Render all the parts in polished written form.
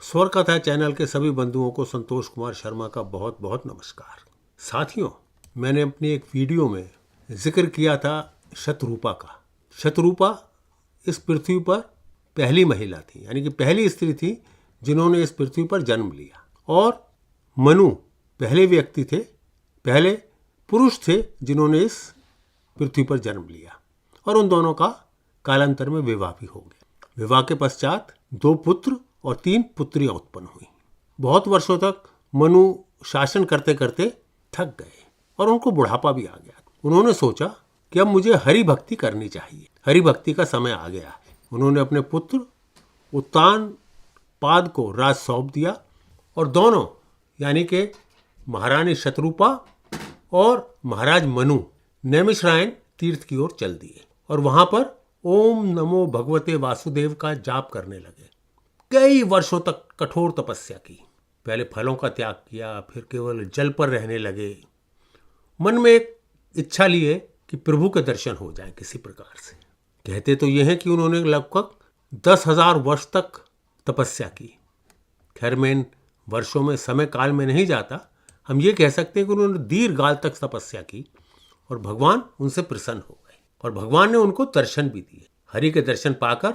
स्वर कथा चैनल के सभी बंधुओं को संतोष कुमार शर्मा का बहुत बहुत नमस्कार। साथियों, मैंने अपनी एक वीडियो में जिक्र किया था शतरूपा का। शतरूपा इस पृथ्वी पर पहली महिला थी, यानी कि पहली स्त्री थी जिन्होंने इस पृथ्वी पर जन्म लिया। और मनु पहले व्यक्ति थे, पहले पुरुष थे जिन्होंने इस पृथ्वी पर जन्म लिया। और उन दोनों का कालांतर में विवाह भी हो गया। विवाह के पश्चात 2 पुत्र और 3 पुत्रियां उत्पन्न हुई। बहुत वर्षों तक मनु शासन करते करते थक गए और उनको बुढ़ापा भी आ गया। उन्होंने सोचा कि अब मुझे हरि भक्ति करनी चाहिए, हरि भक्ति का समय आ गया है। उन्होंने अपने पुत्र उत्तानपाद को राज सौंप दिया और दोनों, यानी कि महारानी शतरूपा और महाराज मनु, नैमिषारण्य तीर्थ की ओर चल दिए और वहां पर ओम नमो भगवते वासुदेव का जाप करने लगे। कई वर्षों तक कठोर तपस्या की। पहले फलों का त्याग किया, फिर केवल जल पर रहने लगे। मन में एक इच्छा लिए कि प्रभु के दर्शन हो जाए किसी प्रकार से। कहते तो यह है कि उन्होंने लगभग 10,000 वर्ष तक तपस्या की। खैर, मैं इन वर्षों में समय काल में नहीं जाता। हम ये कह सकते हैं कि उन्होंने दीर्घकाल तक तपस्या की और भगवान उनसे प्रसन्न हो गए और भगवान ने उनको दर्शन भी दिए। हरि के दर्शन पाकर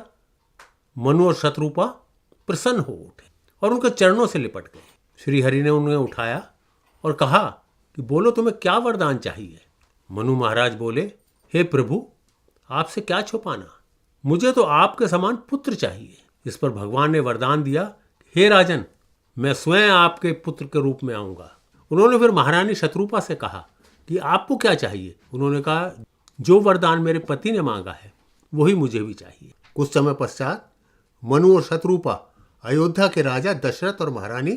मनु और शतरूपा प्रसन्न हो उठे और उनके चरणों से लिपट गए। श्री हरि ने उन्हें उठाया और कहा कि बोलो, तुम्हें क्या वरदान चाहिए। मनु महाराज बोले, हे प्रभु, आपसे क्या छुपाना, मुझे तो आपके समान पुत्र चाहिए। इस पर भगवान ने वरदान दिया, हे राजन, मैं स्वयं आपके पुत्र के रूप में आऊंगा। उन्होंने फिर महारानी शतरूपा से कहा कि आपको क्या चाहिए। उन्होंने कहा, जो वरदान मेरे पति ने मांगा है वही मुझे भी चाहिए। कुछ समय पश्चात मनु और शतरूपा अयोध्या के राजा दशरथ और महारानी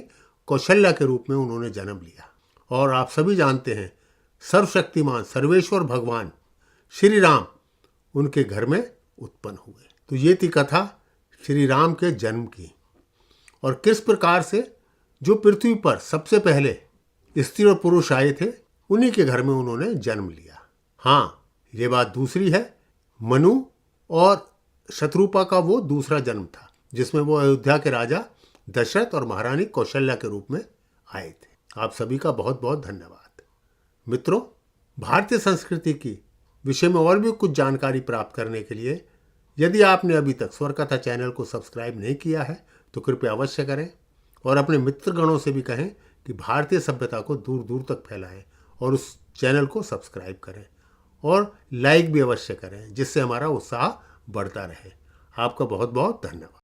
कौशल्या के रूप में उन्होंने जन्म लिया। और आप सभी जानते हैं, सर्वशक्तिमान सर्वेश्वर भगवान श्री राम उनके घर में उत्पन्न हुए। तो ये थी कथा श्री राम के जन्म की और किस प्रकार से जो पृथ्वी पर सबसे पहले स्त्री और पुरुष आए थे उन्हीं के घर में उन्होंने जन्म लिया। हाँ, ये बात दूसरी है, मनु और शतरूपा का वो दूसरा जन्म था जिसमें वो अयोध्या के राजा दशरथ और महारानी कौशल्या के रूप में आए थे। आप सभी का बहुत बहुत धन्यवाद। मित्रों, भारतीय संस्कृति की विषय में और भी कुछ जानकारी प्राप्त करने के लिए यदि आपने अभी तक स्वर कथा चैनल को सब्सक्राइब नहीं किया है तो कृपया अवश्य करें और अपने मित्रगणों से भी कहें कि भारतीय सभ्यता को दूर दूर तक फैलाएं और उस चैनल को सब्सक्राइब करें और लाइक भी अवश्य करें, जिससे हमारा उत्साह बढ़ता रहे। आपका बहुत बहुत धन्यवाद।